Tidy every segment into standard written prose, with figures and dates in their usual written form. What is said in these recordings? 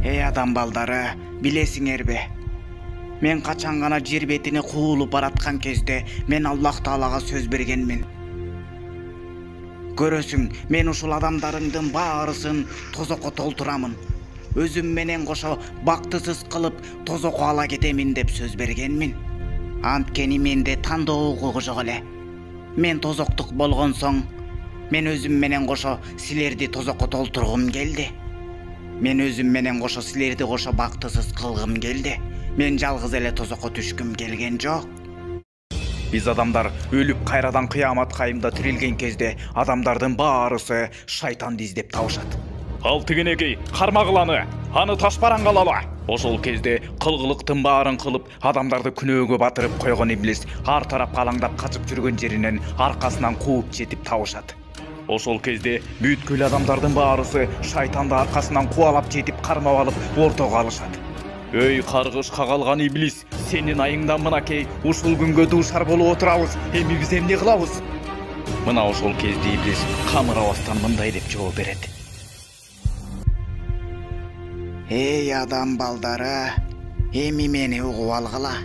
Ey адам балдары, билесиңерби? Мен качан гана жер бетине куулуп бараткан кезде мен Аллах Таалага сөз бергенмин. Көрөсүң, мен ушул адамдарыңдын баарысын тозокко толтурамын. Өзүм менен кошо бактысыз кылып тозокко ала кетемин деп сөз бергенмин. Анткени менде тандоо укугу жок эле. Мен тозоктук болгон соң, мен өзүм менен кошо силерди тозокко толтургум келди. Мен өзүм менен кошо силерди кошо бактысыз кылгым келди. Мен жалгыз эле тозокко түшкүм келген жок. Биз адамдар өлүп кайрадан кыямат кайымда тирилген кезде адамдардын баарысы шайтанды издеп табышат. Ал тигинекей кармагыланы, аны ташбаранга алалы. Ошол кезде кылгылыктын баарын кылып, адамдарды күнөөгө батырып койгон иблис ар тарапка алаңдап качып жүргөн жеринен аркасынан кууп жетип табышат. Ошол кезде бүткүл адамдардын баарысы шайтанды аркасынан кубалап жетип кармап алып ортого алышат. Өй каргыш кагалган иблис, сенин айыңдан мынакей ушул күнгө дуушар болуп отурабыз. Эми биз эмне кылабыз? Мына ошол кезде иблис камырабастан мындай деп жооп берет. Эй адам балдары, эми мени угуп алгыла.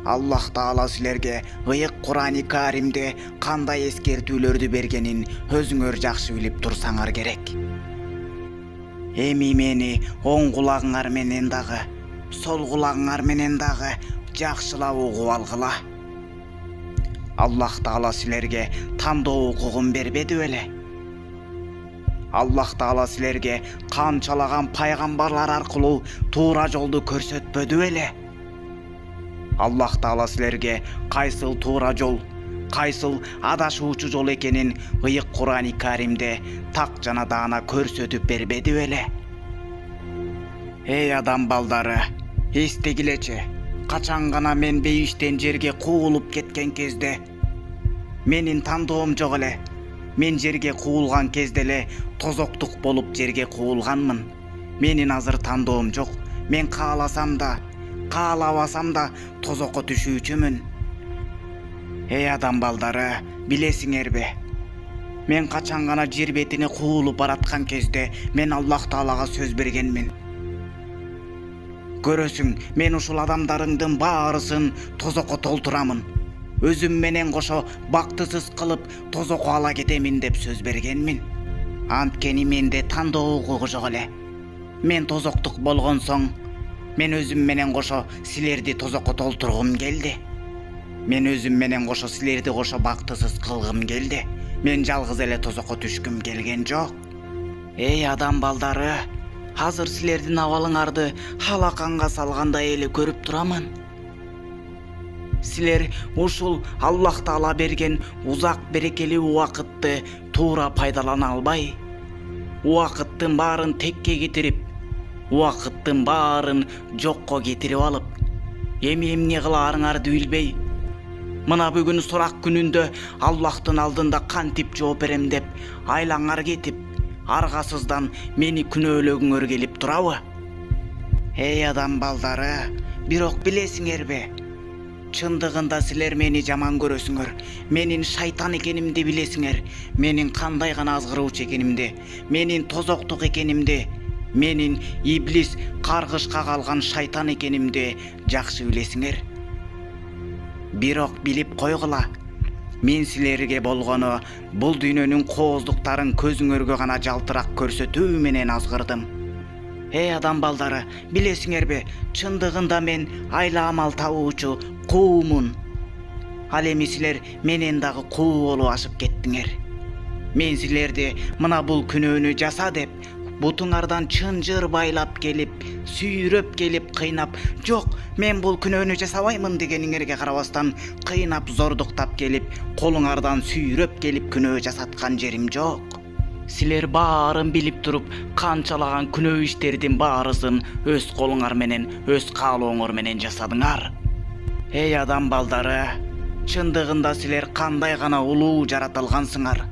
Аллах Таала силерге ыйык Кур'ани Каримде кандай эскертүүлөрдү бергенин өзүңөр жакшы билип турсаңар керек. Эми мени оң кулагыңар менен дагы, сол кулагыңар менен дагы жакшылап угуп алгыла. Аллах Таала силерге тандоо укугун бербеди беле? Аллах Таала силерге канчалаган пайгамбарлар аркылуу туура жолду көрсөтпөдү беле? Аллах Таала силерге кайсыл туура жол, кайсыл адашуучу жол экенин ыйык Кур'ани Каримде так жана даана көрсөтүп бербеди беле? Эй адам балдары, эстегилечи, качан гана мен бейиштен жерге куулуп кеткен кезде менин тандоом жок эле. Мен жерге куулган кезде эле тозоктук болуп жерге куулганмын. Менин азыр тандоом жок. Мен кааласам да, каалабасам да тозокко түшүүчүмүн. Эй адам балдары, билесиңерби? Мен качан гана жер бетине куулуп бараткан кезде мен Аллах Таалага сөз бергенмин. Көрөсүң, мен ушул адамдарыңдын баарысын тозокко толтурамын. Өзүм менен кошо бактысыз кылып тозокко ала кетемин деп сөз бергенмин. Анткени менде тандоо укугу жок эле. Мен тозоктук болгон соң, мен өзүм менен кошо силерди тозокко толтургум келди. Мен өзүм менен кошо силерди кошо бактысыз кылгым келди. Мен жалгыз эле тозокко түшкүм келген жок. Эй адам балдары, азыр силердин абалыңарды халаканга салгандай эле көрүп турамын. Силер ушул Аллах Таала берген узак берекелүү убакытты туура пайдалана албай, убакыттын баарын текке кетирип, убакыттын баарын жокко кетирип алып, эми эмне кылаарыңарды билбей, мына бүгүн сурак күнүндө Аллахтын алдында кантип жооп берем деп айлаңар кетип, аргасыздан мени күнөөлөгүңөр келип турабы? Эй адам балдары, бирок билесиңерби? Чындыгында силер мени жаман көрөсүңөр. Менин шайтан экенимди билесиңер. Менин кандай гана азгыруучу экенимди, менин тозоктук экенимди, менин иблис каргыш кагалган шайтан экенимди жакшы билесиңер. Бирок билип койгула, мен силерге болгону бул дүйнөнүн кооздуктарын көзүңөргө гана жалтырак көрсөтүү менен азгырдым. Эй адам балдары, билесиңерби? Чындыгында мен айла амал табуучу куумун. Ал эми силер менен дагы куу болуп ашып кеттиңер. Мен силерди мына бул күнөөнү жаса деп бутуңардан чынжыр байлап келип, сүйрөп келип кыйнап, жок, мен бул күнөөнү жасабаймын дегениңерге карабастан кыйнап зордуктап келип, колуңардан сүйрөп келип күнөө жасаткан жерим жок. Силер баарын билип туруп, канчалаган күнөө иштердин баарысын өз колуңар менен, өз каалооңор менен жасадыңар. Эй адам балдары, чындыгында силер кандай гана улуу жаратылгансыңар.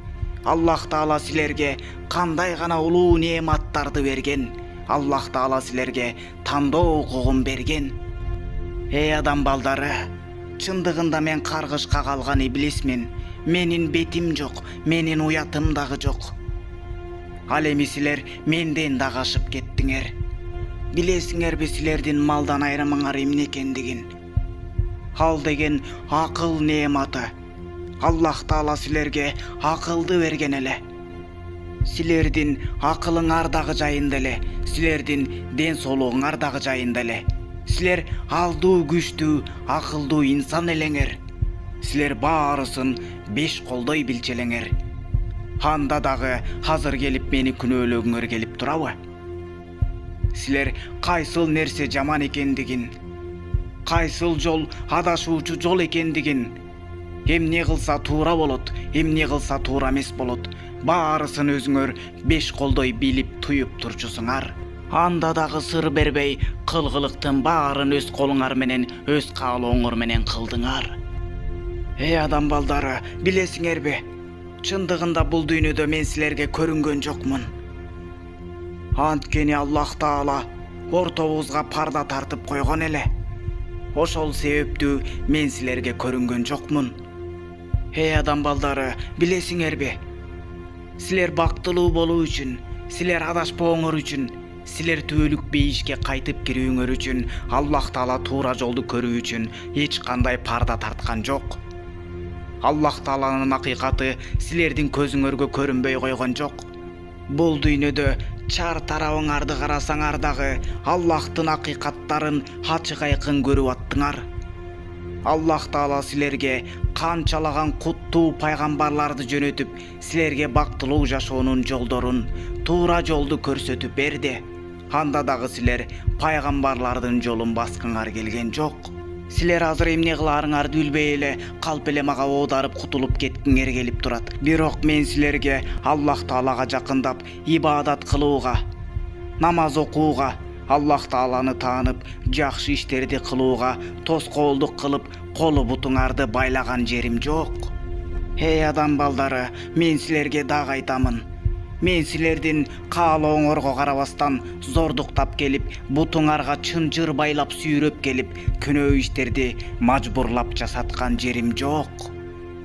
Аллах Таала силерге кандай гана улуу неаматтарды берген. Аллах Таала силерге тандоо укугун берген. Эй адам балдары, чындыгында мен каргыш кагалган иблисмин. Менин бетим жок, менин уятым дагы жок. Ал эми силер менден дагы ашып кеттиңер. Bilesiңерби силердин малдан айырмаңар эмне экендигин? Ал деген акыл неаматы. Аллах Таала силерге акылды берген эле. Силердин акылыңар дагы жайында эле, силердин ден соолугуңар дагы жайында эле. Силер алдуу, күчтүү, акылдуу инсан элеңер. Силер баарысын беш колдой билчелеңер. Анда дагы азыр келип мени күнөөлөгүңөр келип турабы? Силер кайсыл нерсе жаман экендигин, кайсыл жол адашуучу жол экендигин, эмне кылса туура болот, эмне кылса туура эмес болот, баарысын өзүңөр беш колдой билип туюп турчусуңар. Анда дагы сыр бербей, кылгылыктын баарын өз колуңар менен, өз каалооңор менен кылдыңар. Эй адам балдары, билесиңерби? Чындыгында бул дүйнөдө мен силерге көрүнгөн жокмун. Анткени Аллах Таала ортобузга парда тартып койгон эле. Ошол себептүү мен силерге көрүнгөн жокмун. Эй адам балдары, билесиңерби? Силер бактылуу болуу үчүн, силер адашпооңор үчүн, силер түбөлүк бейишке кайтып кирүүңөр үчүн Аллах Таала туура жолду көрүү үчүн эч кандай парда тарткан жок. Аллах Тааланын акыйкаты силердин көзүңөргө көрүнбөй койгон жок. Бул дүйнөдө чар тарабыңарды карасаңар дагы Аллахтын акыйкаттарын ачык айкын көрүп аттыңар. Аллах Таала силерге канчалаган куттуу пайгамбарларды жөнөтүп, силерге бактылуу жашоонун жолдорун, туура жолду көрсөтүп берди. Анда дагы силер пайгамбарлардын жолун баскыңар келген жок. Силер азыр эмне кылаарыңарды билбей эле калп эле мага оодарып кутулуп кеткиңер келип турат. Бирок мен силерге Аллах Таалага жакындап, ибадат кылууга, намаз окууга, Аллах Тааланы таанып, жакшы иштерди кылууга тоскоолдук кылып, колу бутуңарды байлаган жерим жок. Эй адам балдары, мен силерге дагы айтамын. Мен силердин каалооңорго карабастан зордуктап келип, бутуңарга чынжыр байлап сүйрөп келип, күнөө иштерди мажбурлап жасаткан жерим жок.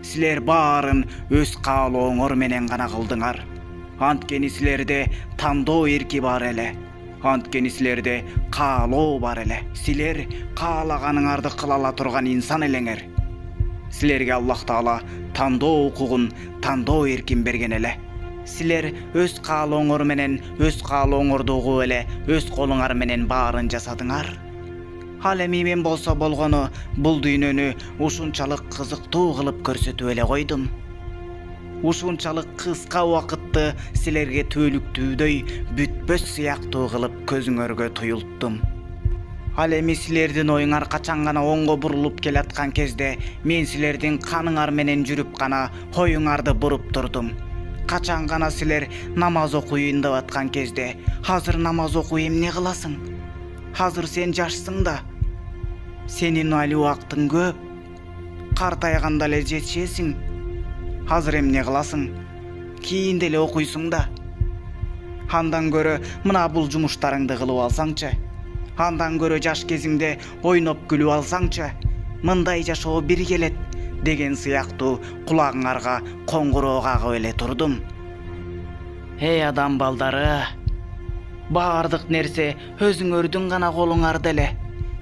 Силер баарын өз каалооңор менен гана кылдыңар. Анткени силерде тандоо эрки бар эле. Анткени силерде каалоо бар эле. Силер каалаганыңарды кыла ала турган инсан элеңер. Силерге Аллах Таала тандоо укугун, тандоо эркин берген эле. Силер өз каалооңор менен, өз каалооңорду угуп эле, өз колуңар менен баарын жасадыңар. Ал эми мен болсо болгону бул дүйнөнү ушунчалык кызыктуу кылып көрсөтүп эле койдум. Ушунчалык кыска убакытты силерге түбөлүктүүдөй бүтпөс сыяктуу кылып көзүңөргө туюлттум. Ал эми силердин оюңар качан гана оңго бурулуп келаткан кезде мен силердин каныңар менен жүрүп гана оюңарды буруп турдум. Качан гана силер намаз окуйын деп аткан кезде, азыр намаз окуй эмне кыласың? Азыр сен жашсың да. Сенин али убактың көп. Картайганда эле жетишесиң. Азыр эмне кыласың? Кийин деле окуйсуң да. Андан көрө мына бул жумуштарыңды кылып алсаңчы. Андан көрө жаш кезиңде ойноп күлүп алсаңчы. Мындай жашоо бир келет деген сыяктуу кулагыңарга коңгуроо кагып эле турдум. Эй адам балдары, баардык нерсе өзүңөрдүн гана колуңарда эле,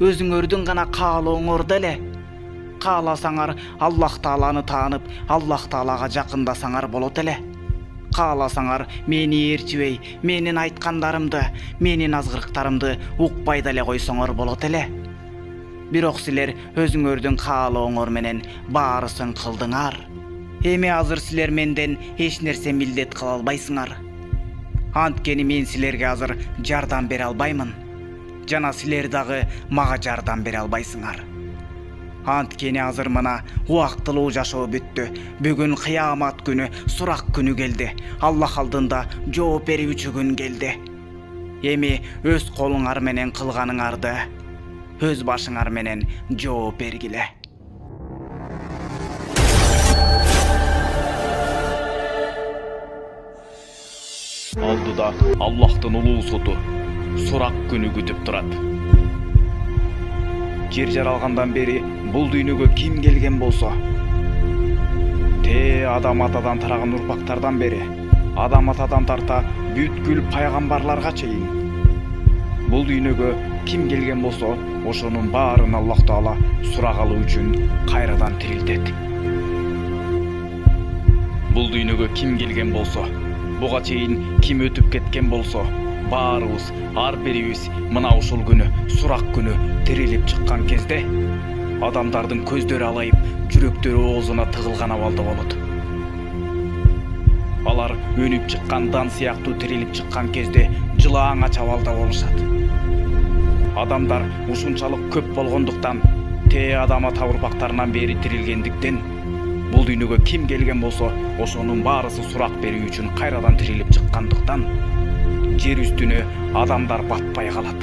өзүңөрдүн гана каалооңордо эле. Кааласаңар Аллах Тааланы таанып, Аллах Таалага жакындасаңар болот эле. Кааласаңар мени ээрчибей, менин айткандарымды, менин азгырыктарымды укпай деле койсоңор болот эле. Бирок силер өзүңөрдүн каалооңор менен баарысын кылдыңар. Эми азыр силер менден эч нерсе милдет кыла албайсыңар. Анткени мен силерге азыр жардам бере албаймын. Жана силер дагы мага жардам бере албайсыңар. Анткени азыр мына убактылуу жашоо бүттү. Бүгүн кыямат күнү, сурак күнү келди. Аллах алдында жооп берүүчү күн келди. Эми өз колуңар менен кылганыңарды өз башыңар менен жооп бергиле. Алдыда Аллахтын улуу соту, сурак күнү күтүп турат. Жер жаралгандан бери бул дүйнөгө ким келген болсо, адам атадан тараган урпактардан бери, адам атадан тарта бүткүл пайгамбарларга чейин Бул дүйнөгө ким келген болсо, ошонун баарын Аллах Таала сурак алуу үчүн кайрадан тирилтет. Бул дүйнөгө ким келген болсо, буга чейин ким өтүп кеткен болсо, баарыбыз, ар бирибиз мына ушул күнү, сурак күнү тирилип чыккан кезде адамдардын көздөрү алайып, жүрөктөрү оозуна тыгылган абалда болот. Алар өнүп чыккан дан сыяктуу тирилип чыккан кезде жылааңач абалда болушат. Адамдар ушунчалык көп болгондуктан, адам ата урпактарынан бери тирилгендиктен, бул дүйнөгө ким келген болсо, ошонун баарысы сурак берүү үчүн кайрадан тирилип чыккандыктан, жер үстүнө адамдар батпай калат.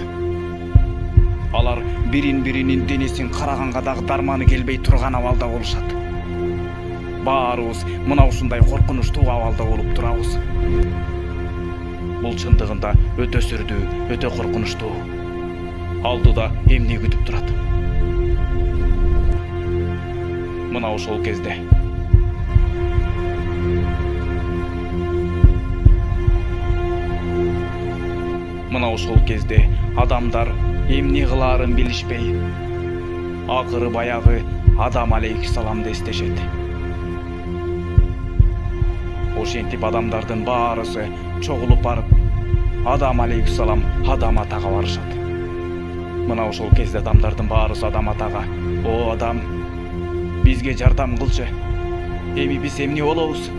Алар бирин-биринин денесин караганга дагы дарманы келбей турган абалда болушат. Баарыбыз мына ушундай коркунучтуу абалда болуп турабыз. Бул чындыгында өтө сүрдүү, өтө коркунучтуу. Алдыда эмне күтүп турат? Мына ошол кезде адамдар эмне кылаарын билишпей, акыры баягы Адам алейхиссаламды эстешет. Ошентип адамдардын баарысы чогулуп барып, Адам алейхиссалам Адам атага барышат. Мына ошол кезде адамдардын баарысы Адам атага: "О Адам, бизге жардам кылчы. Эми биз эмне болобуз?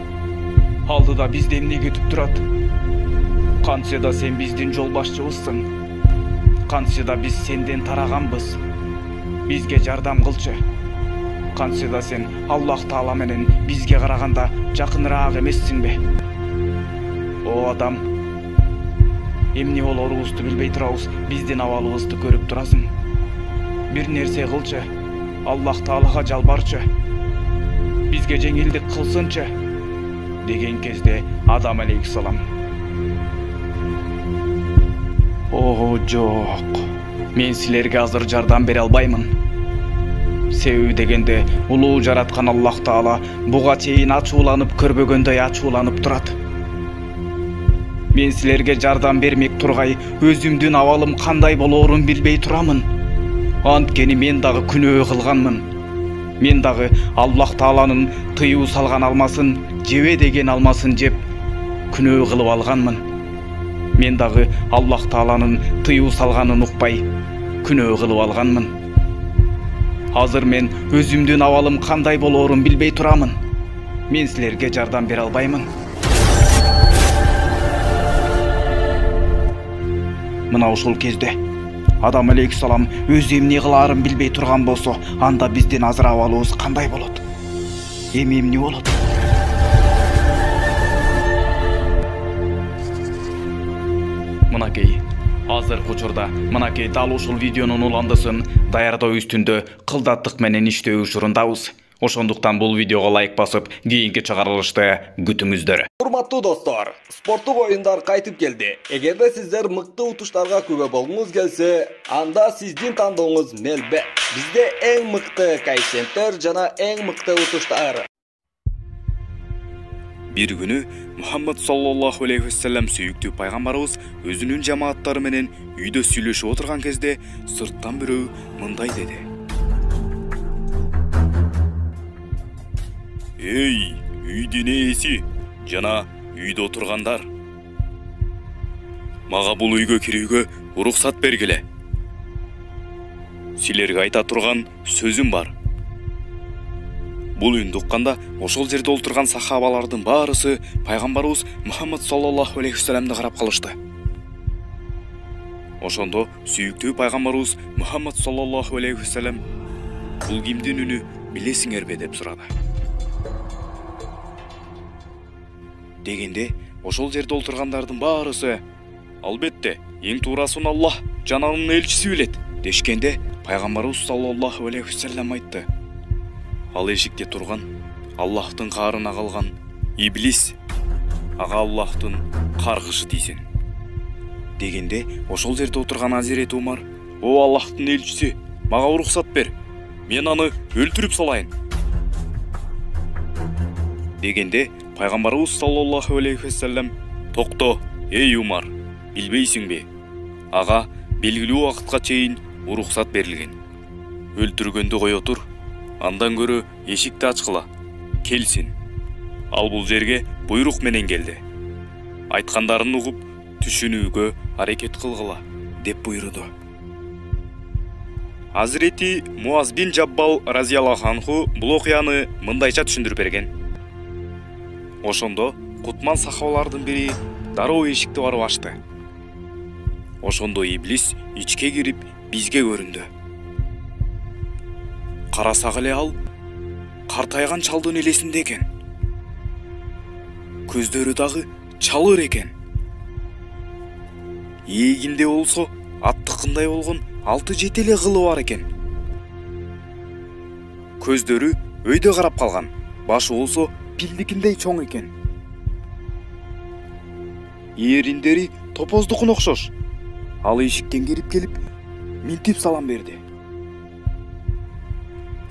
Алдыда бизди эмне күтүп турат? Кантсе да сен биздин жол башчыбызсың. Кантсе да биз сенден тараганбыз. Бизге жардам кылчы. Кантсе да сен Аллах Таала менен бизге караганда жакыныраак эмессиңби? О Адам, эмне болорубузду билбей турабыз, биздин абалыбызды көрүп турасың. Бир нерсе кылчы. Аллах Таалага жалбарчы. Бизге жеңилдик кылсынчы" деген кезде Адам алейхиссалам: "О жок, мен силерге азыр жардам бере албаймын. Себеби дегенде улуу жараткан Аллах Таала буга чейин ачууланып көрбөгөндөй ачууланып турат. Мен силерге жардам бермек тургай, өзүмдүн абалым кандай болоорун билбей турамын. Анткени мен дагы күнөө кылганмын. Мен дагы Аллах Тааланын тыюу салган алмасын, жебе деген алмасын жеп, күнөө кылып алганмын. Мен дагы Аллах Тааланын тыюу салганын укпай, күнөө кылып алганмын. Азыр мен өзүмдүн абалым кандай болоорун билбей турамын. Мен силерге жардам бере албаймын." Мына ушул кезде Адам алейхиссалам өзү эмне кылаарын билбей турган болсо, анда биздин азыр абалыбыз кандай болот? Эми эмне болот? Мынакей, азыркы учурда мынакей дал ушул видеонун уландысын даярдоо үстүндө кылдаттык менен иштөө учурундабыз. Ошондуктан бул видеого лайк басып, кийинки чыгарылышты күтүңүздөр. Урматтуу достор, спорттук оюндар кайтып келди. Эгерде сиздер мыкты утуштарга күбө болгуңуз келсе, анда сиздин тандооңуз Melbet. Бизде эң мыкты коэффициенттер жана эң мыкты утуштар. Бир күнү Мухаммад саллаллаху алейхи вассалам сүйүктүү пайгамбарыбыз өзүнүн жамааттары менен үйдө сүйлөшүп отурган кезде сырттан бирөө мындай деди: "Эй, үйдүн ээси жана үйдө отургандар, мага бул үйгө кирүүгө уруксат бергиле. Силерге айта турган сөзүм бар." Бул үндү укканда ошол жерде олтурган сахабалардын баарысы пайгамбарыбыз Мухаммад саллаллаху алейхи вассаламды карап калышты. Ошондо сүйүктүү пайгамбарыбыз Мухаммад саллаллаху алейхи вассалам: "Бул кимдин үнү билесиңерби?" деп сурады. Дегенде ошол жерде олтургандардын баарысы: "Албетте, эң туурасын Аллах жана анын элчиси билет" дешкенде, пайгамбарыбыз саллаллаху алейхи вассалам айтты: "Ал эшикте турган, Аллахтын каарына калган иблис, ага Аллахтын каргышы тийсин." Дегенде ошол жерде отурган Азирет Умар: "О Аллахтын элчиси, мага уруксат бер, мен аны өлтүрүп салайын." Дегенде пайгамбарыбыз саллаллаху алейхи вассалам: "Токто, эй Умар, билбейсиңби? Ага белгилүү убакытка чейин уруксат берилген. Өлтүргөндү кое тур, андан көрө эшикти ачкыла, келсин. Ал бул жерге буйрук менен келди. Айткандарын угуп, түшүнүүгө аракет кылгыла, деп буйруду. Азирети Муаз бин Жаббал разияллаху анху бул окуяны мындайча түшүндүрүп берген. Ошондо кутман сахабалардын бири дароо эшикти барып ачты. Ошондо иблис ичке кирип бизге көрүндү. Карасак эле ал картайган чалдын элесинде экен. Көздөрү дагы чалыр экен. Эгинде болсо аттыкындай болгон 6-7 эле кылы бар экен. Көздөрү өйдө карап калган, башы болсо пилдикиндей чоң экен. Эриндери топоздукуна окшош. Ал эшиктен кирип келип, минтип салам берди.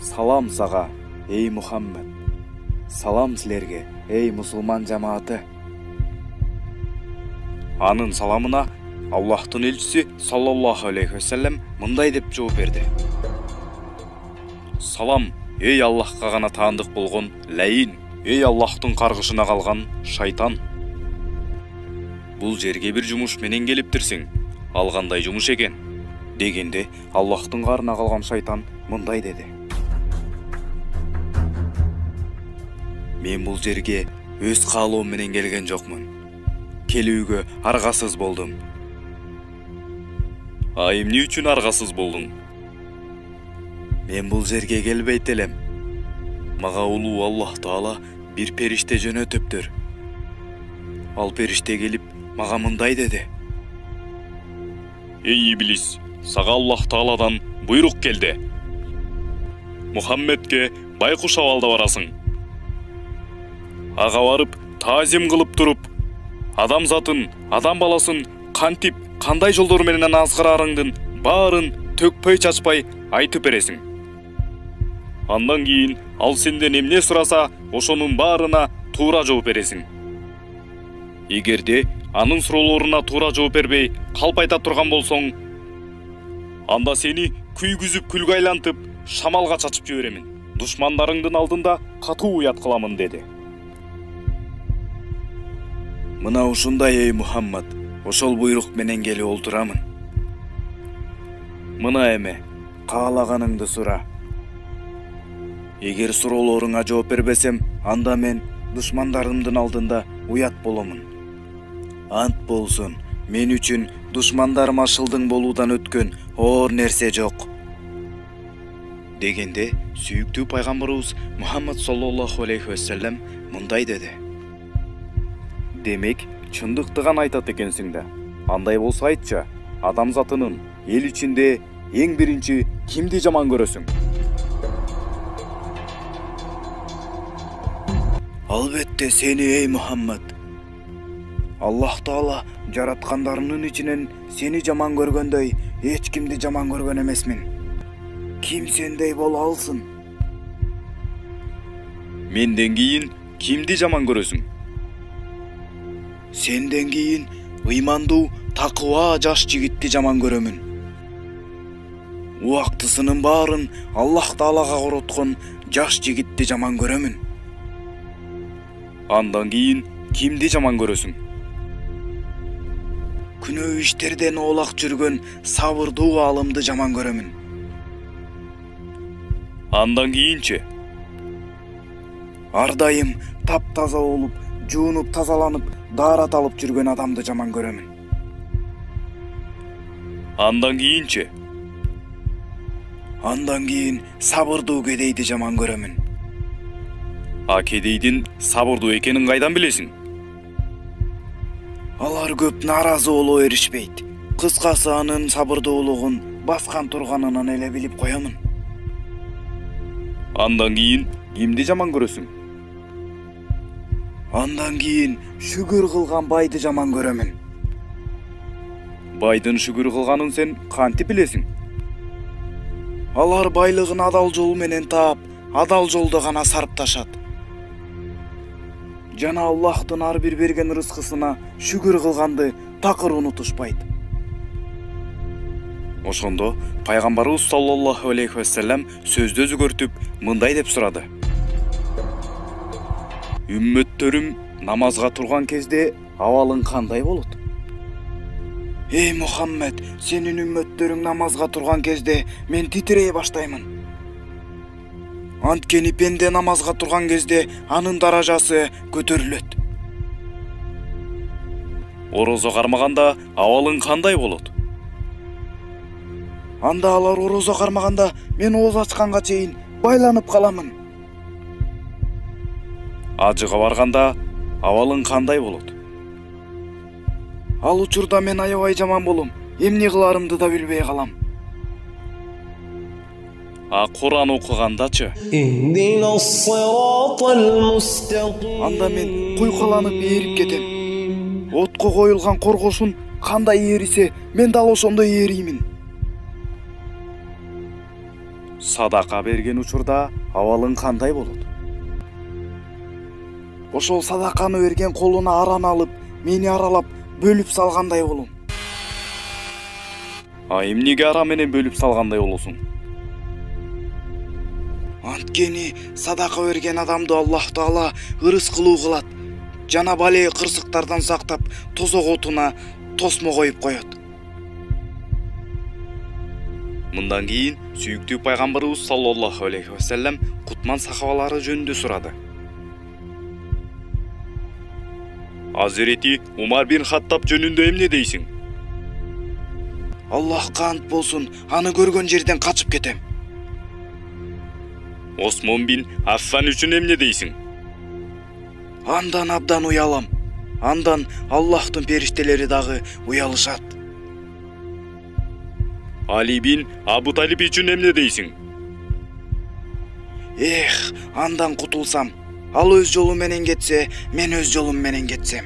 Салам сага, эй Мухаммед. Салам силерге, эй мусулман жамааты. Анын саламына Аллахтын элчиси саллаллаху алейхи вассалам мындай деп жооп берди. Салам, эй Аллахка гана таандык болгон ләйин, эй Аллахтын каргышына калган шайтан. Бул жерге бир жумуш менен келиптирсиң. Ал кандай жумуш экен? Дегенде Аллахтын карына калган шайтан мындай деди. Мен бул жерге өз каалоом менен келген жокмун. Келүүгө аргасыз болдум. Эмне үчүн аргасыз болдуң? Мен бул жерге келбейт элем. Мага улуу Аллах Таала бир периште жөнөтүптүр. Ал периште келип мага мындай деди. Эй иблис, сага Аллах Тааладан буйрук келди. Мухаммедке байкуш абалда барасың. Ага барып, таазим кылып туруп, адам затын, адам баласын кантип, кандай жолдор менен азгырарыңдын баарын төкпөй чачпай айтып бересиң. Андан кийин ал сенден эмне сураса, ошонун баарына туура жооп бересиң. Эгерде анын суроолоруна туура жооп бербей, калп айта турган болсоң, анда сени күйгүзүп күлгө айлантып, шамалга чачып жиберемин. Душмандарыңдын алдында катуу уят кыламын деди. Мына ушундай эй Мухаммад, ошол буйрук менен келип олтурамын. Мына эме, каалаганыңды сура. Эгер суроолоруңа жооп бербесем, анда мен душмандарымдын алдында уят боломун. Ант болсун, мен үчүн душмандарыма шылдың болуудан өткөн оор нерсе жок. Дегенде, сүйүктүү пайгамбарыбыз Мухаммад саллаллаху алейхи вассалам мындай деди. Демек, чындыкты гана айтат экенсиң да. Андай болсо айтчы, адам затынын эл ичинде эң биринчи кимди жаман көрөсүң? Албетте сени эй Мухаммад. Аллах Таала жараткандарынын ичинен сени жаман көргөндөй эч кимди жаман көргөн эмесмин. Ким сендей боло алсын? Менден кийин кимди жаман көрөсүң? Сенден кийин ыймандуу, такыба жаш жигитти жаман көрөмүн. Убактысынын баарын Аллах Таалага короткон жаш жигитти жаман көрөмүн. Андан кийин кимди жаман көрөсүң? Күнөө иштерден оолак жүргөн сабырдуу аалымды жаман көрөмүн. Андан кийинчи? Ар дайым таптаза болуп, жуунуп тазаланып, даарат алып жүргөн адамды жаман көрөмүн. Андан кийинчи? Андан кийин сабырдуу кедейди жаман көрөмүн. Кедейдин сабырдуу экенин кайдан билесиң? Алар көп нааразы боло беришпейт. Кыскасы анын сабырдуулугун баскан турганынан эле билип коёмун. Андан кийин кимди жаман көрөсүң? Андан кийин шүгүр кылган байды жаман көрөмүн. Байдын шүгүр кылганын сен кантип билесиң? Алар байлыгын адал жол менен таап, адал жолдо гана сарпташат. Жана Аллахтын ар бир берген рызкысына шүгүр кылганды такыр унутушпайт. Ошондо пайгамбарыбыз саллаллаху алейхи вассалам сөздү өзгөртүп мындай деп сурады: Үммөттөрүм намазга турган кезде абалың кандай болот? Эй Мухаммед, сенин үммөттөрүң намазга турган кезде мен титирей баштаймын. Анткени пенде намазга турган кезде анын даражасы көтөрүлөт. Орозо кармаганда абалың кандай болот? Анда алар орозо кармаганда мен ооз ачканга чейин байланып каламын. Ажыга барганда абалың кандай болот? Ал учурда мен аябай жаман болом, эмне кыларымды да билбей калам. А Куран окугандачы? Анда мен куйкаланып ээрип кетем. Отко коюлган коргошун кандай ээрисе, мен дал ошондой ээриймин. Садака берген учурда абалың кандай болот? Ошол садаканы берген колуна аран алып, мени аралап бөлүп салгандай болом. А эмнеге ара менен бөлүп салгандай болосуң? Анткени садака берген адамды Аллах Таала ырыс кылуу кылат, жана бале кырсыктардан сактап, тозок отуна тосмо коюп коет. Мындан кийин сүйүктүү пайгамбарыбыз саллаллаху алейхи вассалам кутман сахабалары жөнүндө сурады. Азирети Умар бин Хаттаб жөнүндө эмне дейсиң? Аллахка ант болсун, аны көргөн жерден качып кетем. Осмон бин Аффан үчүн эмне дейсиң? Андан абдан уялам. Андан Аллахтын периштелери дагы уялышат. Али бин Абу Талиб үчүн эмне дейсиң? Андан кутулсам. Ал өз жолу менен кетсе, мен өз жолум менен кетсем.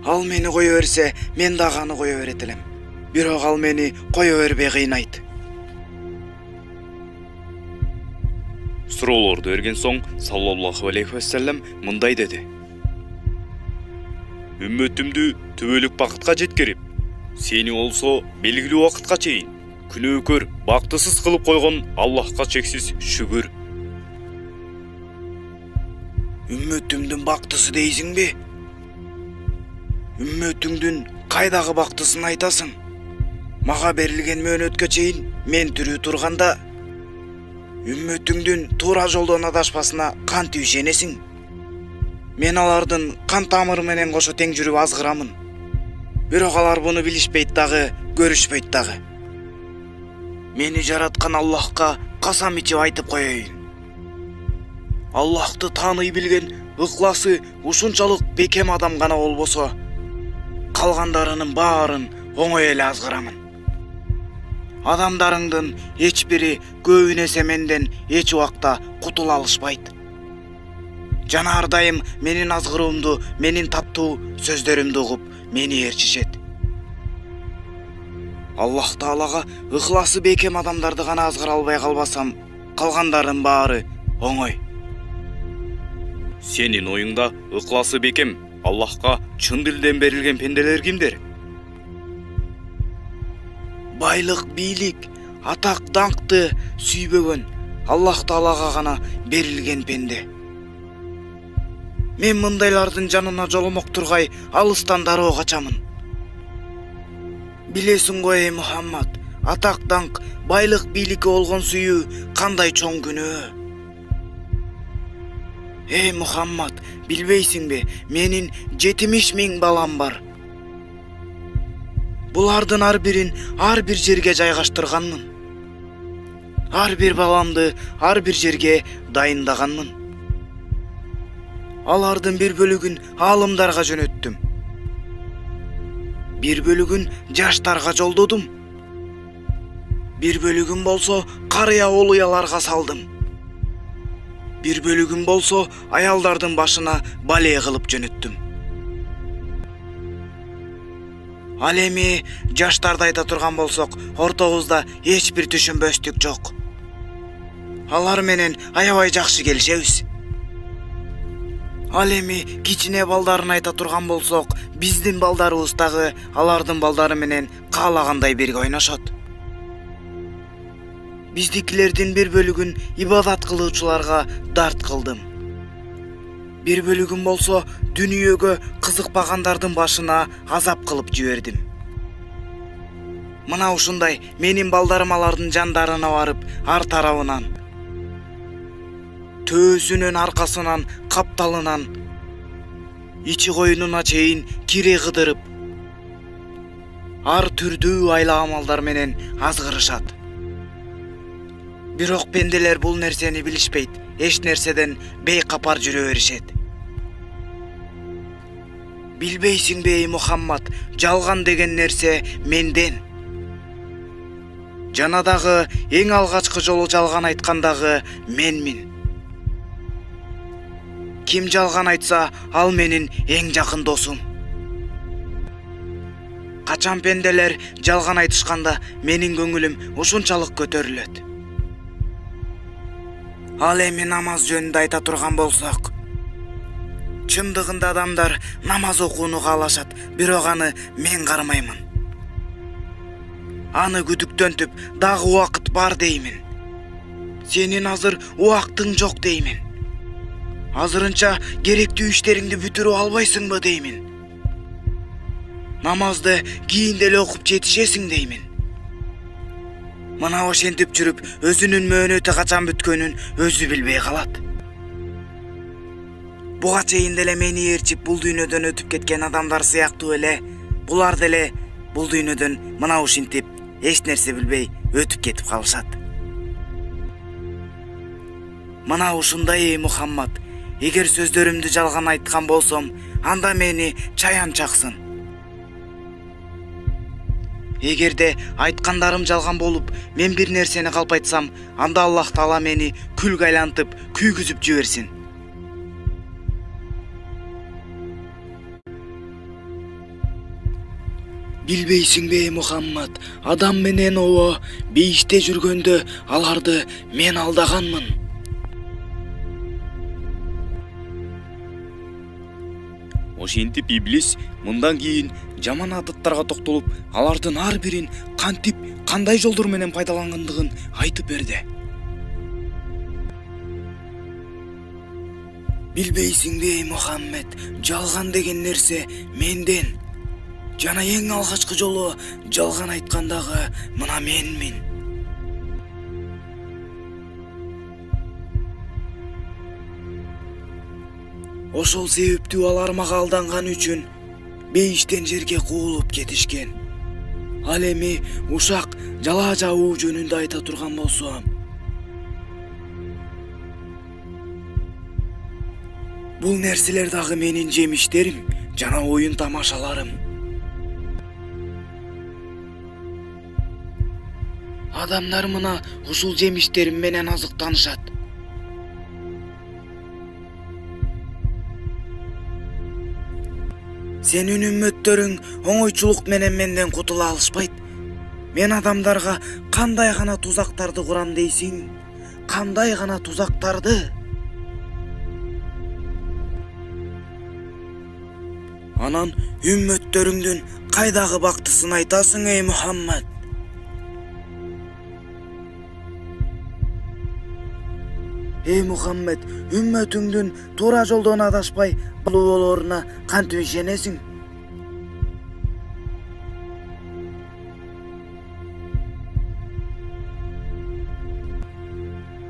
Ал мени кое берсе, мен дагы аны кое берет элем. Бирок ал мени кое бербей кыйнайт. Суроолорду берген соң саллаллаху алейхи вассалам мындай деди: Үммөтүмдү түбөлүк бакытка жеткирип, сени болсо белгилүү убакытка чейин күнөөкөр, бактысыз кылып койгон Аллахка чексиз шүгүр. Үммөтүмдүн бактысы дейсиңби? Үммөтүңдүн кайдагы бактысын айтасың? Мага берилген мөөнөткө чейин мен тирүү турганда үммөтүңдүн туура жолдон адашпасына кантип ишенесиң? Мен алардын кан тамыры менен кошо тең жүрүп азгырамын. Бирок алар буну билишпейт дагы, көрүшпөйт дагы. Мени жараткан Аллахка касам ичип айтып коеюн. Аллахты тааный билген, ыкласы ушунчалык бекем адам гана болбосо, калгандарынын баарын оңой эле азгырамын. Адамдарыңдын эч бири көбүн эсе менден эч убакта кутула алышпайт. Жана ар дайым менин азгыруумду, менин таттуу сөздөрүмдү угуп, мени ээрчишет. Аллах Таалага ыкласы бекем адамдарды гана азгыра албай калбасам, калгандардын баары оңой. Сенин оюңда ыкласы бекем, Аллахка чын дилден берилген пенделер кимдер? Байлык, бийлик, атак, даңкты сүйбөгөн Аллах Таалага гана берилген пенде. Мен мындайлардын жанына жоломок тургай алыстан дароо качамын. Билесиң го эй Мухаммад, атак, даңк, байлык, бийликке болгон сүйүү кандай чоң күнөө. Эй Мухаммад, билбейсиңби, менин 70 000 балам бар. Булардын ар бирин ар бир жерге жайгаштырганмын. Ар бир баламды ар бир жерге дайындаганмын. Алардын бир бөлүгүн аалымдарга жөнөттүм. Бир бөлүгүн жаштарга жолдодум. Бир бөлүгүн болсо карыя олуяларга салдым. Бир бөлүгүн болсо аялдардын башына бале кылып жөнөттүм. Ал эми жаштарды айта турган болсок, ортобузда эч бир түшүнбөстүк жок. Алар менен аябай жакшы келишебиз. Ал эми кичине балдарын айта турган болсок, биздин балдарыбыз дагы алардын балдары менен каалагандай бирге ойношот. Биздикилердин бир бөлүгүн ибадат кылуучуларга дарт кылдым. Бир бөлүгүн болсо дүнүйөгө кызыкпагандардын башына азап кылып жибердим. Мына ушундай менин балдарым алардын жандарына барып, ар тарабынан, төөсүнөн, аркасынан, капталынан, ичи коюнуна чейин кире кыдырып, ар түрдүү айла амалдар менен азгырышат. Бирок пенделер бул нерсени билишпейт, эч нерседен бейкапар жүрө беришет. Билбейсиңби эй Мухаммад, жалган деген нерсе менден. Жана дагы эң алгачкы жолу жалган айткандагы менмин. Ким жалган айтса, ал менин эң жакын досум. Качан пенделер жалган айтышканда менин көңүлүм ушунчалык көтөрүлөт. Ал эми намаз жөнүндө айта турган болсок, чындыгында адамдар намаз окууну каалашат, бирок аны мен кармаймын. Аны күдүктөнтүп, дагы убакыт бар деймин. Сенин азыр убактың жок деймин. Азырынча керектүү иштериңди бүтүрүп албайсыңбы деймин. Намазды кийин деле окуп жетишесиң деймин. Мына ошентип жүрүп, өзүнүн мөөнөтү качан бүткөнүн өзү билбей калат. Буга чейин деле мени ээрчип бул дүйнөдөн өтүп кеткен адамдар сыяктуу эле, булар деле бул дүйнөдөн мына ушинтип эч нерсе билбей өтүп кетип калышат. Мына ушундай эй Мухаммад, эгер сөздөрүмдү жалган айткан болсом, анда мени чаян чаксын. Эгерде айткандарым жалган болуп, мен бир нерсени калпайтсам, анда Аллах Таала мени күлгө айлантып, күйгүзүп жиберсин. Билбейсиңби эй Мухаммад, адам менен обо бейиште жүргөндө аларды мен алдаганмын. Ошентип иблис мындан кийин жаман адаттарга токтолуп, алардын ар бирин кантип, кандай жолдор менен пайдалангандыгын айтып берди. Билбейсиңби эй Мухаммед, жалган деген нерсе менден. Жана эң алгачкы жолу жалган айткандагы мына менмин. Ошол себептүү алар мага алданган үчүн бейиштен жерге куулуп кетишкен. Ал эми ушак жалаа жабуу жөнүндө айта турган болсом, бул нерселер дагы менин жемиштерим жана оюн тамашаларым. Адамдар мына ушул жемиштерим менен азыктанышат. Сенин үммөттөрүң оңойчулук менен менден кутула алышпайт. Мен адамдарга кандай гана тузактарды курам дейсиң? Кандай гана тузактарды? Анан үммөттөрүңдүн кайдагы бактысын айтасың эй Мухаммад? Эй Мухаммед, үммөтүңдүн туура жолдон адашпай болооруна кантип ишенесиң?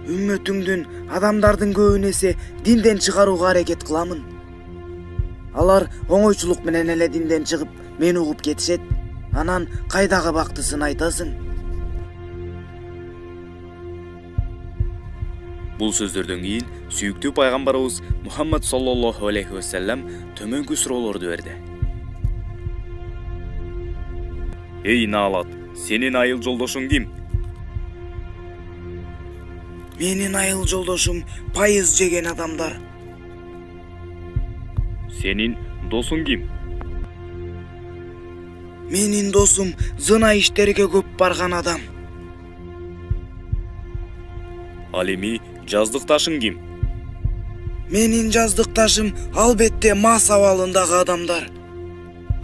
Үммөтүңдүн адамдардын көбүн эсе динден чыгарууга аракет кыламын. Алар оңойчулук менен эле динден чыгып, мени угуп кетишет. Анан кайдагы бактысын айтасың? Бул сөздөрдөн кийин сүйүктүү пайгамбарыбыз Мухаммад саллаллаху алейхи ва саллям төмөнкү суроолорду берди. Эй Наалат, сенин айыл жолдошуң ким? Менин айыл жолдошум пайыз жеген адамдар. Сенин досуң ким? Менин досум зына иштерге көп барган адам. Ал эми жаздыкташың ким? Менин жаздыкташым албетте мас абалындагы адамдар.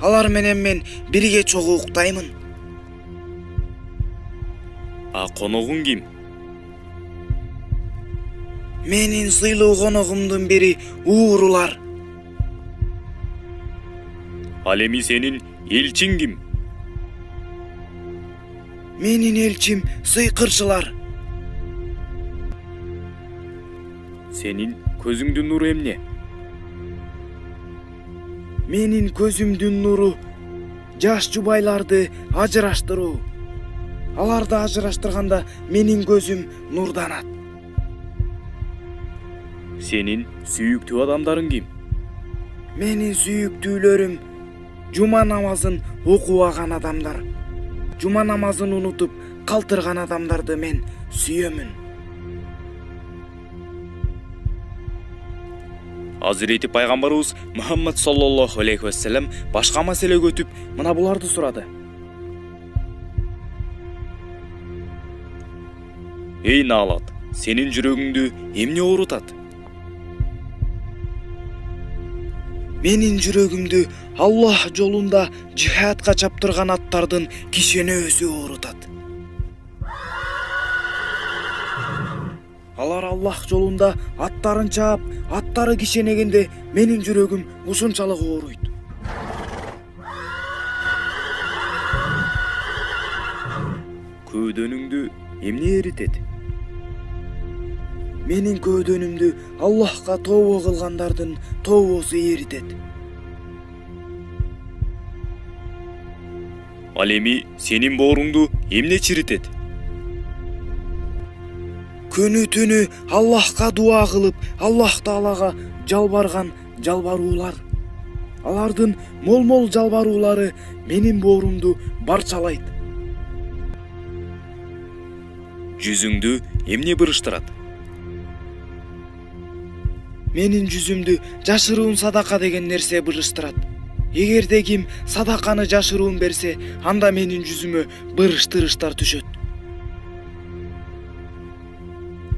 Алар менен мен бирге чогуу уктаймын. А коногуң ким? Менин сыйлуу коногумдун бири уурулар. Ал эми сенин элчиң ким? Менин элчим сыйкырчылар. Сенин көзүңдүн нуру эмне? Менин көзүмдүн нуру жаш жубайларды ажыраштыруу. Аларды ажыраштырганда менин көзүм нурданат. Сенин сүйүктүү адамдарың ким? Менин сүйүктүүлөрүм жума намазын окубаган адамдар. Жума намазын унутуп калтырган адамдарды мен сүйөмүн. Азирети пайгамбарыбыз Мухаммад саллаллаху алейхи вассалам башка маселеге өтүп, мына буларды сурады. Эй наалат, сенин жүрөгүңдү эмне оорутат? Менин жүрөгүмдү Аллах жолунда жихадка чаптырган аттардын кишенөөсү оорутат. Алар Аллах жолунда аттарын чаап, аттары кишенегенде менин жүрөгүм ушунчалык ооруйт. Көөдөнүңдү эмне эритет? Менин көөдөнүмдү Аллахка тобо кылгандардын тобосу эритет. Ал эми сенин бооруңду эмне чиритет? Күнү түнү Аллахка дуа кылып, Аллах Таалага жалбарган жалбаруулар. Алардын мол-мол жалбаруулары менин боорумду барчалайт. Жүзүңдү эмне бырыштырат? Менин жүзүмдү жашыруун садака деген нерсе бырыштырат. Эгерде ким садаканы жашыруун берсе, анда менин жүзүмө бырыштырыштар түшөт.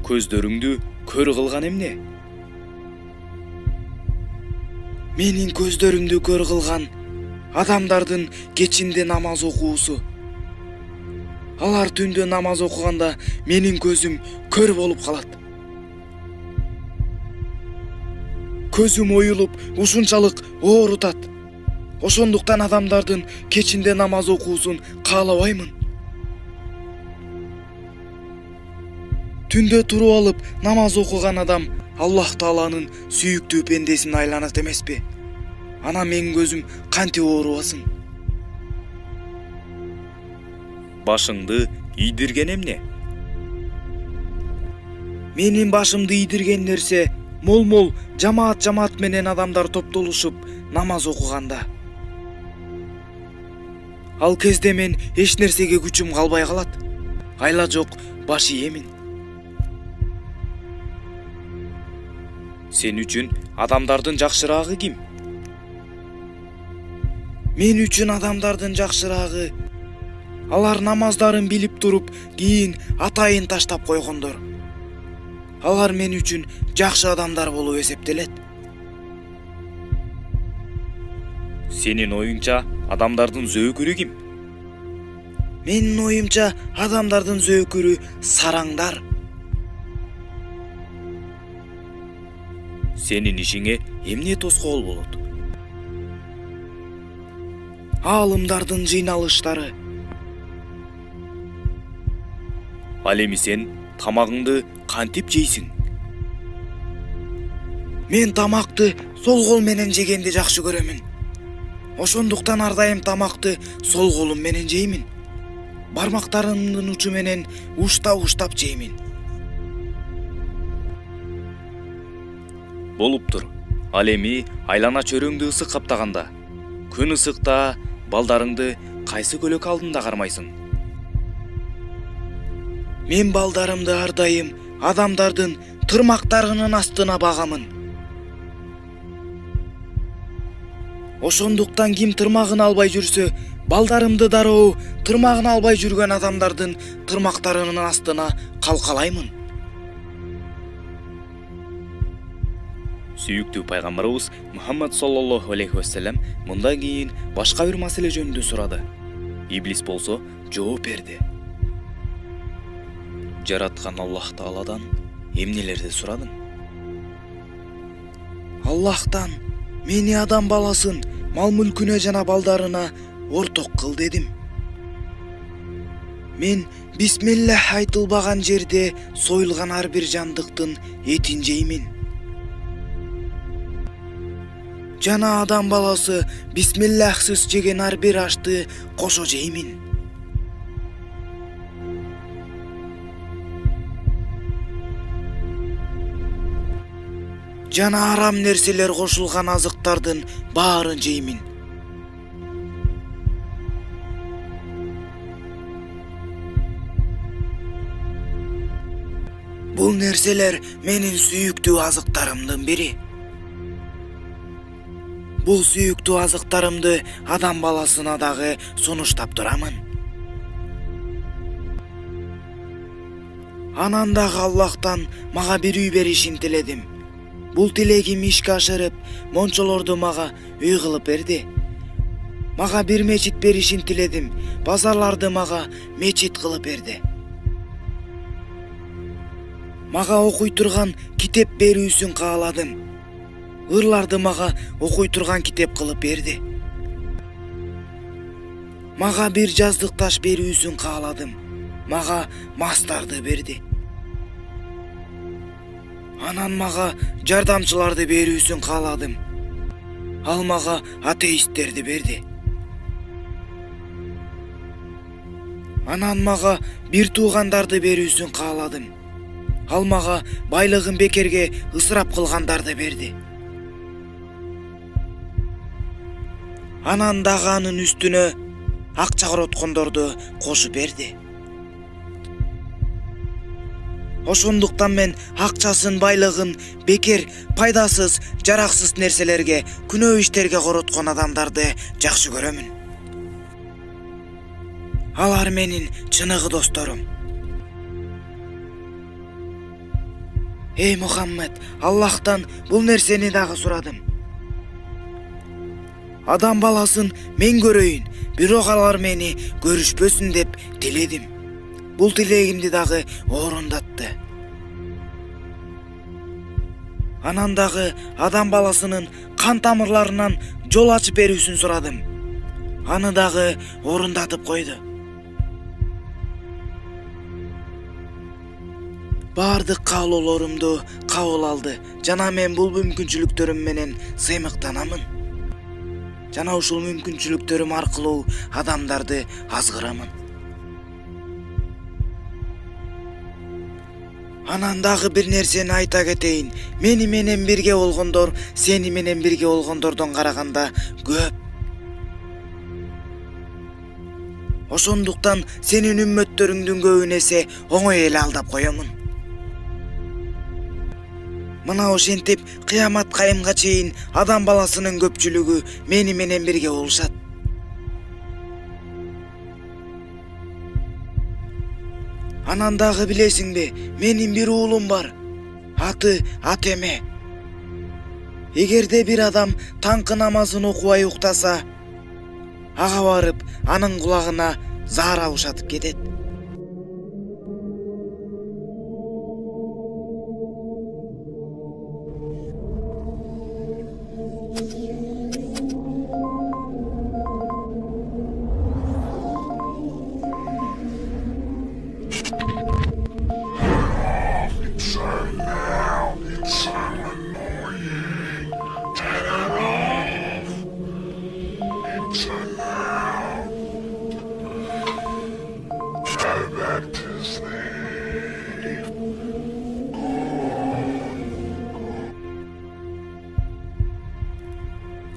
Көздөрүңдү көр кылган эмне? Менин көздөрүмдү көр кылган адамдардын кечинде намаз окуусу. Алар түндө намаз окуганда менин көзүм көр болуп калат. Көзүм оюлуп, ушунчалык оорутат. Ошондуктан адамдардын кечинде намаз окуусун каалабаймын. Түндө туруп алып намаз окуган адам Аллах Тааланын сүйүктүү пендесине айланат эмеспи? Ана менин көзүм кантип оорубасын? Башыңды ийдирген эмне? Менин башымды ийдирген нерсе мол-мол жамаат менен адамдар топтолушуп намаз окуганда. Ал кезде мен эч нерсеге күчүм калбай калат. Айла жок, баш ийемин. Сен үчүн адамдардын жакшыраагы ким? Мен үчүн адамдардын жакшыраагы алар намаздарын билип туруп, кийин атайын таштап койгондор. Алар мен үчүн жакшы адамдар болуп эсептелет. Сенин оюңча адамдардын зөөкүрү ким? Менин оюмча адамдардын зөөкүрү сараңдар. Сенин ишиңе эмне тоскоол болот? Аалымдардын жыйналыштары. Ал эми сен тамагыңды кантип жейсиң? Мен тамакты сол кол менен жегенди жакшы көрөмүн. Ошондуктан ар дайым тамакты сол колум менен жеймин. Бармактарымдын учу менен уштап жеймин. Болуптур. Ал эми айлана чөрөңдү ысык каптаганда, күн ысыкта балдарыңды кайсы көлөк алдында кармайсың? Мен балдарымды ар дайым адамдардын тырмактарынын астына багамын. Ошондуктан ким тырмагын албай жүрсө, балдарымды дароо тырмагын албай жүргөн адамдардын тырмактарынын астына калкалаймын. Сүйүктүү пайгамбарыбыз Мухаммад саллаллаху алейхи вассалам мындан кийин башка бир маселе жөнүндө сурады. Иблис болсо жооп берди. Жараткан Аллах Тааладан эмнелерди сурадың? Аллахтан мени адам баласын мал мүлкүнө жана балдарына орток кыл дедим. Мен бисмиллах айтылбаган жерде союлган ар бир жандыктын этин жеймин. Жана адам баласы бисмиллахсыз жеген ар бир ашты кошо жеймин. Жана арам нерселер кошулган азыктардын баарын жеймин. Бул нерселер менин сүйүктүү азыктарымдын бири. Бул сүйүктүү азыктарымды адам баласына дагы сунуштап турамын. Анан дагы Аллахтан мага бир үй беришин тиледим. Бул тилегим ишке ашырып, мончолорду мага үй кылып берди. Мага бир мечит беришин тиледим. Базарларды мага мечит кылып берди. Мага окуй турган китеп берүүсүн кааладым. Ырларды мага окуй турган китеп кылып берди. Мага бир жаздык таш берүүсүн кааладым. Мага мастарды берди. Анан мага жардамчыларды берүүсүн кааладым. Ал мага атеисттерди берди. Анан мага бир туугандарды берүүсүн кааладым. Ал мага байлыгын бекерге ысырап кылгандарды берди. Анан дагы анын үстүнө акча короткондорду кошуп берди. Ошондуктан мен акчасын, байлыгын бекер, пайдасыз, жараксыз нерселерге, күнөө иштерге короткон адамдарды жакшы көрөмүн. Алар менин чыныгы досторум. Эй Мухаммед, Аллахтан бул нерсени дагы сурадым. Адам баласын мен көрөйүн, бирок алар мени көрүшпөсүн деп тиледим. Бул тилегимди дагы орундатты. Анан дагы адам баласынын кан тамырларынан жол ачып берүүсүн сурадым. Аны дагы орундатып койду. Бардык каалоолорумду кабыл алды. Жана мен бул мүмкүнчүлүктөрүм менен сыймыктанамын. Жана ушул мүмкүнчүлүктөрүм аркылуу адамдарды азгырамын. Анан дагы бир нерсени айта кетейин. Мени менен бирге болгондор сени менен бирге болгондордон караганда көп. Ошондуктан сенин үммөттөрүңдүн көбүн эсе оңой эле алдап коёмун. Мына ошентип кыямат кайымга чейин адам баласынын көпчүлүгү мени менен бирге болушат. Анан дагы билесиңби, менин бир уулум бар. Аты Атеме. Эгерде бир адам таңкы намазын окубай уктаса, ага барып анын кулагына заара ушатып кетет.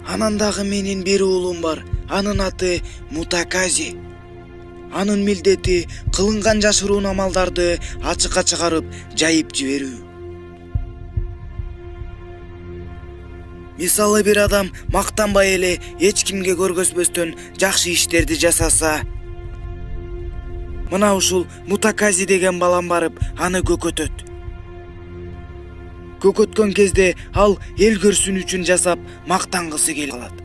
Анан дагы менин бир уулум бар. Анын аты Мутакази. Анын милдети кылынган жашыруун амалдарды ачыкка чыгарып, жайып жиберүү. Мисалы бир адам мактанбай эле эч кимге көргөзбөстөн жакшы иштерди жасаса, мына ушул Мутакази деген балам барып аны көкөтөт. көкөткөн кезде ал эл көрсүн үчүн жасап мактангысы келип калат.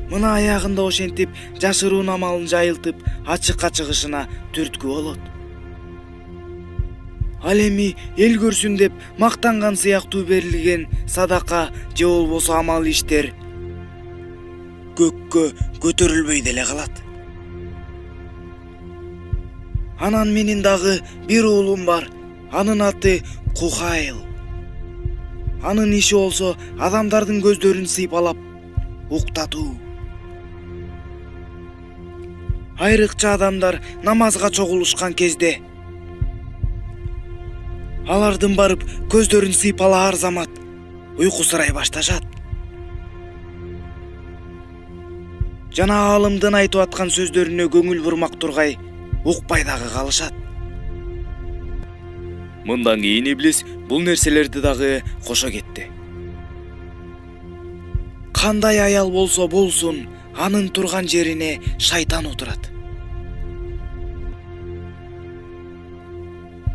Мына аягында ошентип жашыруун амалын жайылтып ачыкка чыгышына түрткү болот. Ал эми эл көрсүн деп мактанган сыяктуу берилген садака же болбосо амал иштер көккө көтөрүлбөй деле калат. Анан менин дагы бир уулум бар. Анын аты Кухайл. Анын иши болсо адамдардын көздөрүн сыйпалап уктатуу. Айрыкча адамдар намазга чогулушкан кезде алардын барып көздөрүн сыйпалаар замат уйкусурай башташат. Жана аалымдын айтып аткан сөздөрүнө көңүл бурмак тургай укпай дагы калышат. Мындан кийин иблис бул нерселерди дагы кошо кетти. Кандай аял болсо болсун, анын турган жерине шайтан отурат.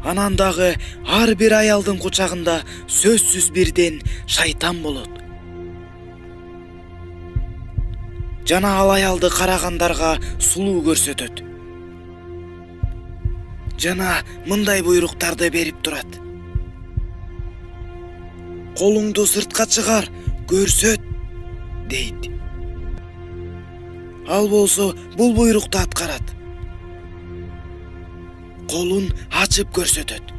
Анан дагы ар бир аялдын кучагында сөзсүз бирден шайтан болот. Жана ал аялды карагандарга сулуу көрсөтөт. Жана мындай буйруктарды берип турат. Колуңду сыртка чыгар, көрсөт, дейт. Ал болсо бул буйрукту аткарат. Колун ачып көрсөтөт.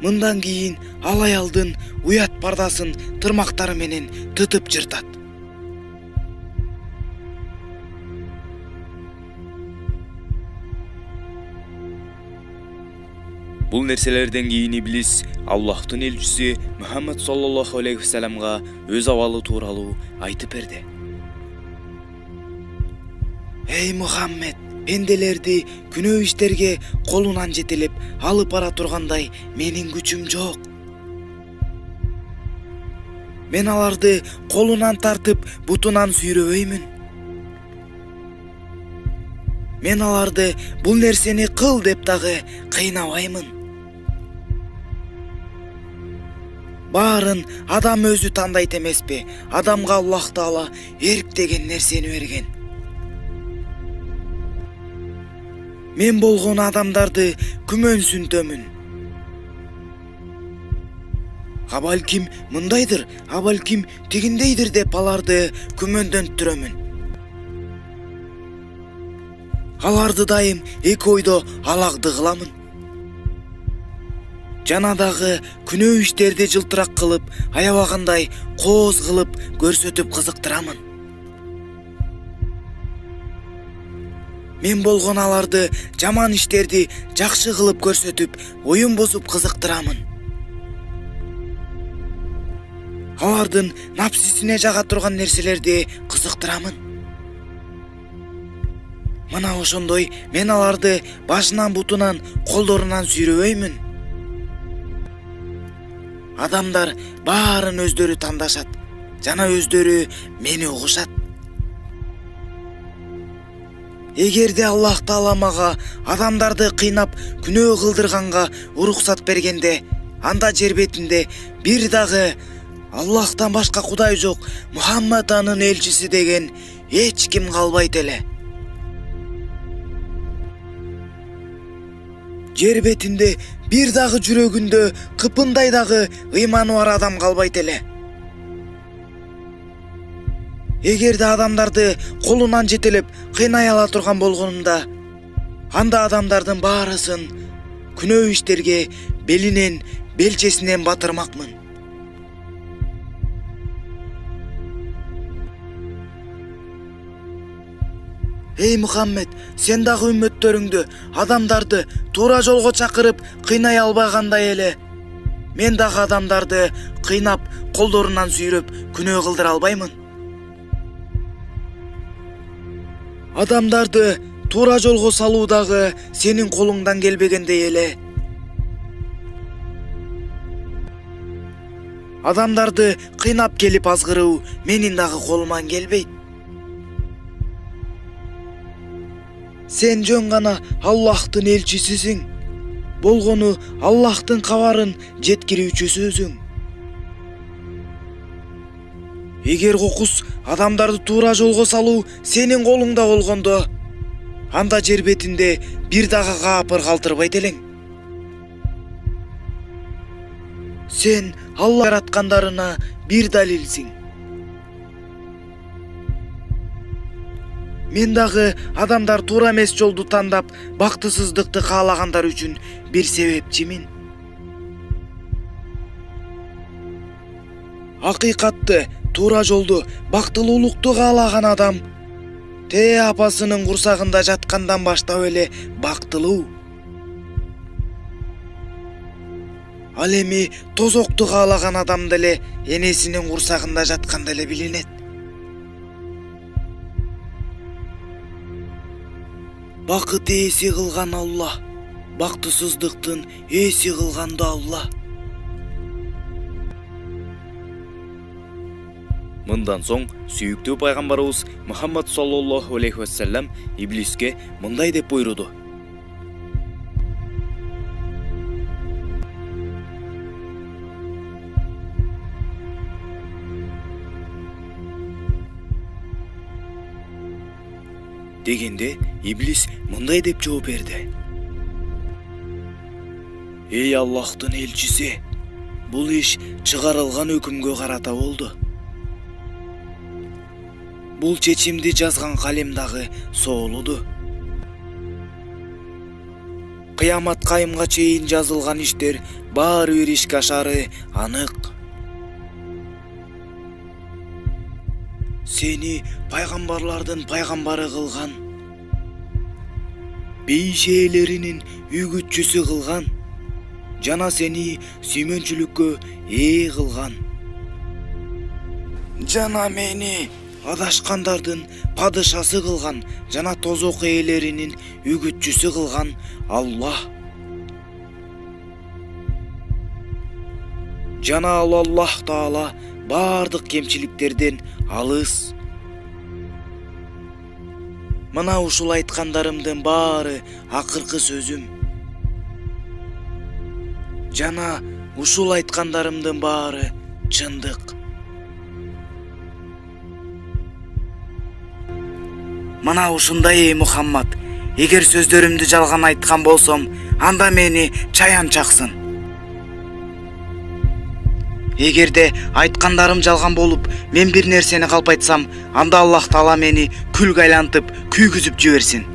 Мындан кийин ал аялдын уят пардасын тырмактары менен тытып жыртат. Бул нерселерден кийин иблис Аллахтын элчиси Мухаммад саллаллаху алейхи вассаламга өз абалы тууралуу айтып берди. Эй Мухаммед, пенделерди күнөө иштерге колунан жетелеп алып бара тургандай менин күчүм жок. Мен аларды колунан тартып бутунан сүйрөбөймүн. Мен аларды бул нерсени кыл деп дагы кыйнабаймын. Баарын адам өзү тандайт эмеспи? Адамга Аллах Таала эрк деген нерсени берген. Мен болгон адамдарды күмөнсүнтөмүн. Абалким мындайдыр, абалким тигиндейдир деп аларды күмөндөнтүрөмүн. Аларды дайым эки ойдо алагды кыламын. Жана дагы күнөө иштерди жылтырак кылып, аябагандай кооз кылып көрсөтүп кызыктырамын. Мен болгон аларды жаман иштерди жакшы кылып көрсөтүп, оюн бузуп кызыктырамын. Алардын напсисине жага турган нерселерди кызыктырамын. Мына ошондой мен аларды башынан бутунан, колдорунан сүйрөбөймүн. Адамдар баарын өздөрү тандашат, жана өздөрү мени угушат. Эгерде Аллах Таала мага адамдарды кыйнап күнөө кылдырганга уруксат бергенде, анда жер бетинде бир дагы Аллахтан башка кудай жок, Мухаммад анын элчиси деген эч ким калбайт эле. Жер бетинде бир дагы жүрөгүндө кыпындай дагы ыйманы бар адам калбайт эле. Эгерде адамдарды колунан жетелеп кыйнай ала турган болгонумда, анда адамдардын баарысын күнөө иштерге белинен, белчесинен батырмакмын. Эй Мухаммед, сен дагы үммөттөрүңдү, адамдарды туура жолго чакырып кыйнай албагандай эле, мен дагы адамдарды кыйнап, колдорунан сүйрөп күнөө кылдыра албаймын. Адамдарды туура жолго салуу дагы сенин колуңдан келбегендей эле. Адамдарды кыйнап келип азгыруу менин дагы колуман келбейт. Сен жөн гана Аллахтын элчисисиң. болгону Аллахтын кабарын жеткирүүчүсү өзүң. Эгер кокус адамдарды туура жолго салуу сенин колуңда болгондо, анда жер бетинде бир дагы каапыр калтырбайт элең. Сен Алла яраткандарына бир далилсиң. Мен дагы адамдар туура эмес жолду тандап, бактысыздыкты каалагандар үчүн бир себепчимин. Акыйкатты, туура жолду, бактылуулукту каалаган адам апасынын курсагында жаткандан баштап эле бактылуу. Ал эми тозокту каалаган адам деле энесинин курсагында жатканда эле билинет. Бакыт ээси кылган Алла, бактысыздыктын ээси кылган да Алла. Мындан соң сүйүктүү пайгамбарыбыз Мухаммад саллаллаху алейхи вассалам иблиске мындай деп буйруду: дегенде иблис мындай деп жооп берди: Эй Аллахтын элчиси, бул иш чыгарылган өкүмгө карата болду. Бул чечимди жазган калем дагы соолуду. Кыямат кайымга чейин жазылган иштер баары бир ишке ашары анык. Сени пайгамбарлардын пайгамбары кылган, бейиш ээлеринин үгүтчүсү кылган, жана сени сүймөнчүлүккө ээ кылган. Жана мени адашкандардын падышасы кылган, жана тозок ээлеринин үгүтчүсү кылган Аллах. Жана Аллах Таала бардык кемчиликтерден алыс. Мына ушул айткандарымдын баары акыркы сөзүм. Жана ушул айткандарымдын баары чындык. Мына ушундай эй Мухаммад, эгер сөздөрүмдү жалган айткан болсом, анда мени чаян чаксын. Эгерде айткандарым жалган болуп, мен бир нерсени калпайтсам, анда Аллах Таала мени күлгө айлантып, күйгүзүп жиберсин.